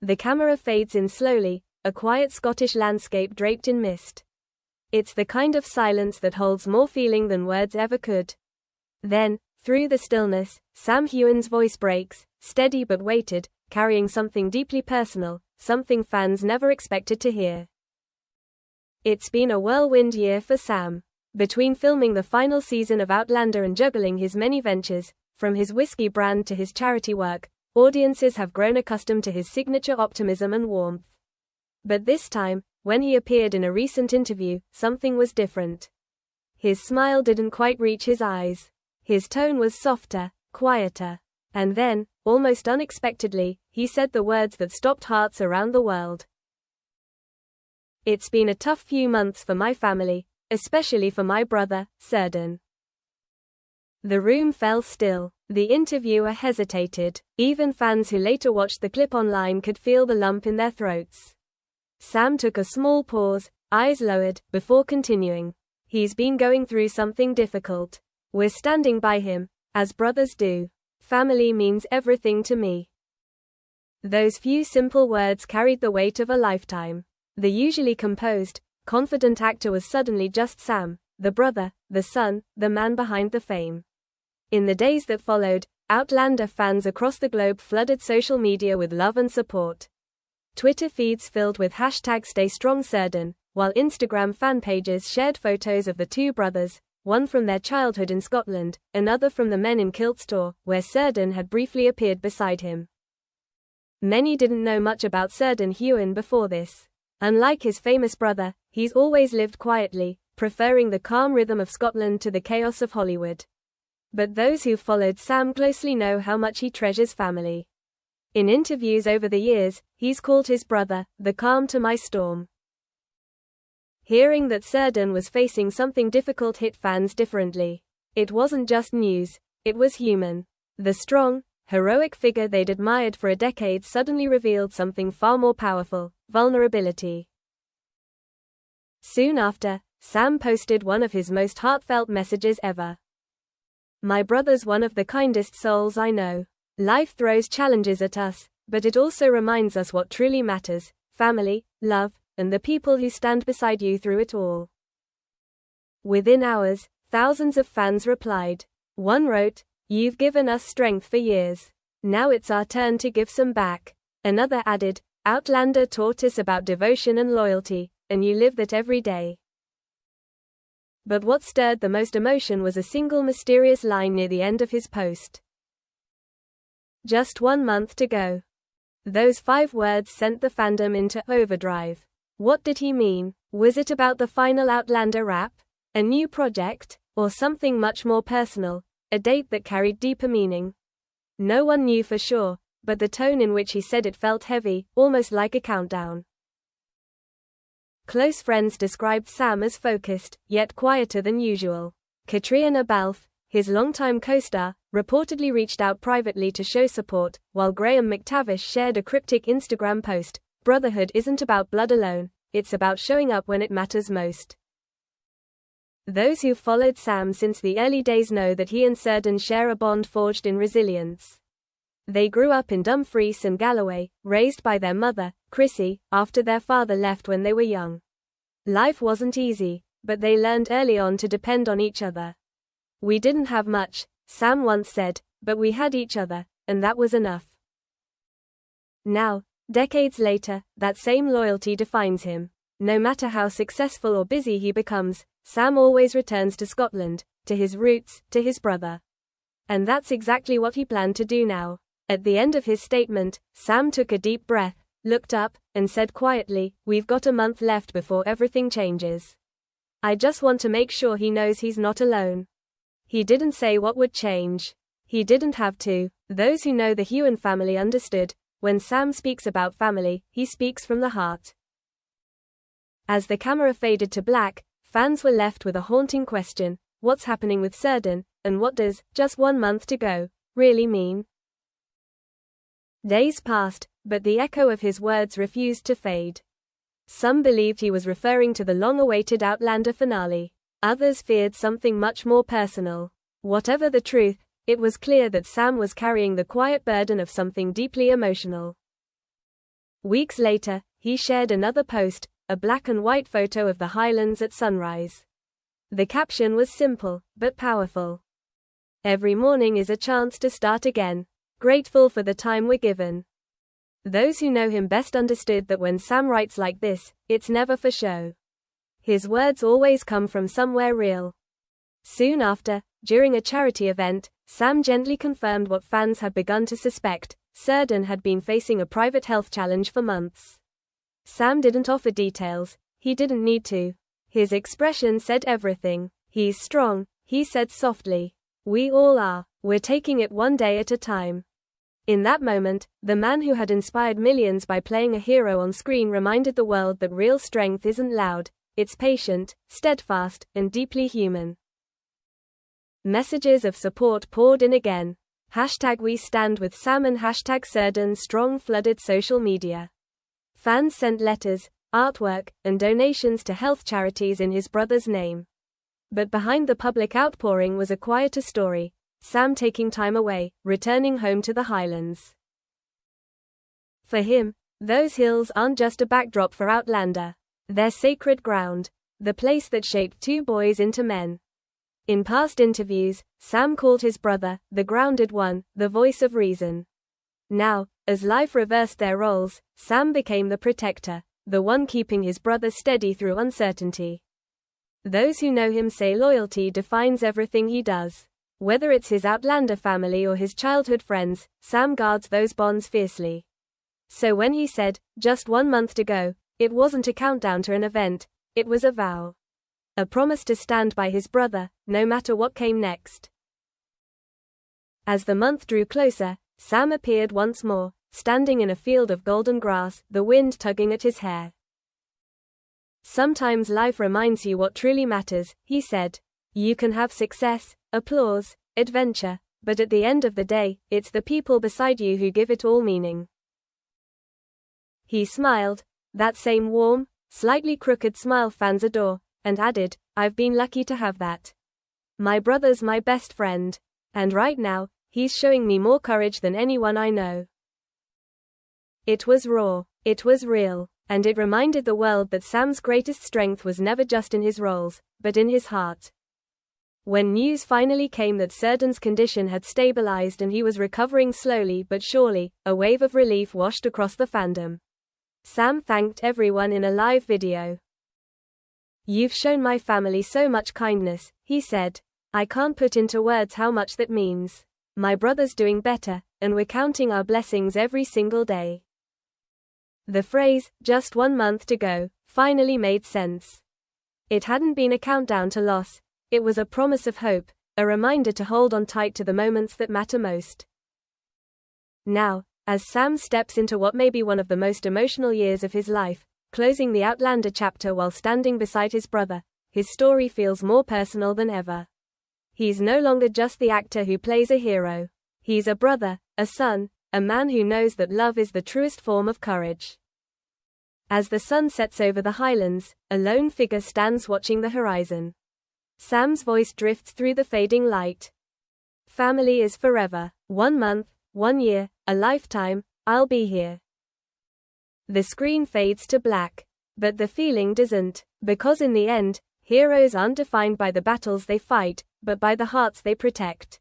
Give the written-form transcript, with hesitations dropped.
The camera fades in slowly, a quiet Scottish landscape draped in mist. It's the kind of silence that holds more feeling than words ever could. Then, through the stillness, Sam Heughan's voice breaks, steady but weighted, carrying something deeply personal, something fans never expected to hear. It's been a whirlwind year for Sam. Between filming the final season of Outlander and juggling his many ventures, from his whiskey brand to his charity work, audiences have grown accustomed to his signature optimism and warmth. But this time, when he appeared in a recent interview, something was different. His smile didn't quite reach his eyes. His tone was softer, quieter. And then, almost unexpectedly, he said the words that stopped hearts around the world. "It's been a tough few months for my family, especially for my brother, Cirdan." The room fell still. The interviewer hesitated. Even fans who later watched the clip online could feel the lump in their throats. Sam took a small pause, eyes lowered, before continuing. "He's been going through something difficult. We're standing by him, as brothers do. Family means everything to me." Those few simple words carried the weight of a lifetime. The usually composed, confident actor was suddenly just Sam, the brother, the son, the man behind the fame. In the days that followed, Outlander fans across the globe flooded social media with love and support. Twitter feeds filled with #StayStrongCirdan, while Instagram fan pages shared photos of the two brothers, one from their childhood in Scotland, another from the Men in Kilt store, where Cirdan had briefly appeared beside him. Many didn't know much about Cirdan Heughan before this. Unlike his famous brother, he's always lived quietly, preferring the calm rhythm of Scotland to the chaos of Hollywood. But those who've followed Sam closely know how much he treasures family. In interviews over the years, he's called his brother, the calm to my storm. Hearing that Cirdan was facing something difficult hit fans differently. It wasn't just news, it was human. The strong, heroic figure they'd admired for a decade suddenly revealed something far more powerful: vulnerability. Soon after, Sam posted one of his most heartfelt messages ever. "My brother's one of the kindest souls I know. Life throws challenges at us, but it also reminds us what truly matters: family, love, and the people who stand beside you through it all." Within hours, thousands of fans replied. One wrote, "You've given us strength for years. Now it's our turn to give some back." Another added, "Outlander taught us about devotion and loyalty, and you live that every day." But what stirred the most emotion was a single mysterious line near the end of his post. "Just 1 month to go." Those 5 words sent the fandom into overdrive. What did he mean? Was it about the final Outlander wrap? A new project? Or something much more personal? A date that carried deeper meaning? No one knew for sure, but the tone in which he said it felt heavy, almost like a countdown. Close friends described Sam as focused, yet quieter than usual. Catriona Balfe, his longtime co-star, reportedly reached out privately to show support, while Graham McTavish shared a cryptic Instagram post: "Brotherhood isn't about blood alone, it's about showing up when it matters most." Those who've followed Sam since the early days know that he and Cirdan share a bond forged in resilience. They grew up in Dumfries and Galloway, raised by their mother, Chrissy, after their father left when they were young. Life wasn't easy, but they learned early on to depend on each other. "We didn't have much," Sam once said, "but we had each other, and that was enough." Now, decades later, that same loyalty defines him. No matter how successful or busy he becomes, Sam always returns to Scotland, to his roots, to his brother. And that's exactly what he planned to do now. At the end of his statement, Sam took a deep breath, looked up, and said quietly, "We've got a month left before everything changes. I just want to make sure he knows he's not alone." He didn't say what would change. He didn't have to. Those who know the Heughan family understood. When Sam speaks about family, he speaks from the heart. As the camera faded to black, fans were left with a haunting question: what's happening with Cirdan, and what does "just 1 month to go" really mean? Days passed, but the echo of his words refused to fade. Some believed he was referring to the long-awaited Outlander finale. Others feared something much more personal. Whatever the truth, it was clear that Sam was carrying the quiet burden of something deeply emotional. Weeks later, he shared another post, a black and white photo of the Highlands at sunrise. The caption was simple, but powerful. Every morning is a chance to start again. Grateful for the time we're given. Those who know him best understood that when Sam writes like this, it's never for show. His words always come from somewhere real. Soon after, during a charity event, Sam gently confirmed what fans had begun to suspect: Cirdan had been facing a private health challenge for months. Sam didn't offer details, he didn't need to. His expression said everything. He's strong, he said softly. We all are. We're taking it one day at a time. In that moment, the man who had inspired millions by playing a hero on screen reminded the world that real strength isn't loud, it's patient, steadfast, and deeply human. Messages of support poured in again. #We stand with Sam and #Cirdan strong flooded social media. Fans sent letters, artwork, and donations to health charities in his brother's name. But behind the public outpouring was a quieter story: Sam taking time away, returning home to the Highlands. For him, those hills aren't just a backdrop for Outlander. They're sacred ground, the place that shaped two boys into men. In past interviews, Sam called his brother the grounded one, the voice of reason. Now, as life reversed their roles, Sam became the protector, the one keeping his brother steady through uncertainty. Those who know him say loyalty defines everything he does. Whether it's his Outlander family or his childhood friends, Sam guards those bonds fiercely. So when he said, "just 1 month to go," it wasn't a countdown to an event, it was a vow. A promise to stand by his brother, no matter what came next. As the month drew closer, Sam appeared once more, standing in a field of golden grass, the wind tugging at his hair. "Sometimes life reminds you what truly matters," he said. "You can have success, applause, adventure, but at the end of the day, it's the people beside you who give it all meaning." He smiled, that same warm, slightly crooked smile fans adore, and added, "I've been lucky to have that. My brother's my best friend. And right now, he's showing me more courage than anyone I know." It was raw, it was real, and it reminded the world that Sam's greatest strength was never just in his roles, but in his heart. When news finally came that Cirdan's condition had stabilized and he was recovering slowly but surely, a wave of relief washed across the fandom. Sam thanked everyone in a live video. "You've shown my family so much kindness," he said. "I can't put into words how much that means. My brother's doing better, and we're counting our blessings every single day." The phrase, "just 1 month to go," finally made sense. It hadn't been a countdown to loss. It was a promise of hope, a reminder to hold on tight to the moments that matter most. Now, as Sam steps into what may be one of the most emotional years of his life, closing the Outlander chapter while standing beside his brother, his story feels more personal than ever. He's no longer just the actor who plays a hero. He's a brother, a son, a man who knows that love is the truest form of courage. As the sun sets over the Highlands, a lone figure stands watching the horizon. Sam's voice drifts through the fading light. "Family is forever. 1 month, 1 year, a lifetime, I'll be here." The screen fades to black. But the feeling doesn't. Because in the end, heroes aren't defined by the battles they fight, but by the hearts they protect.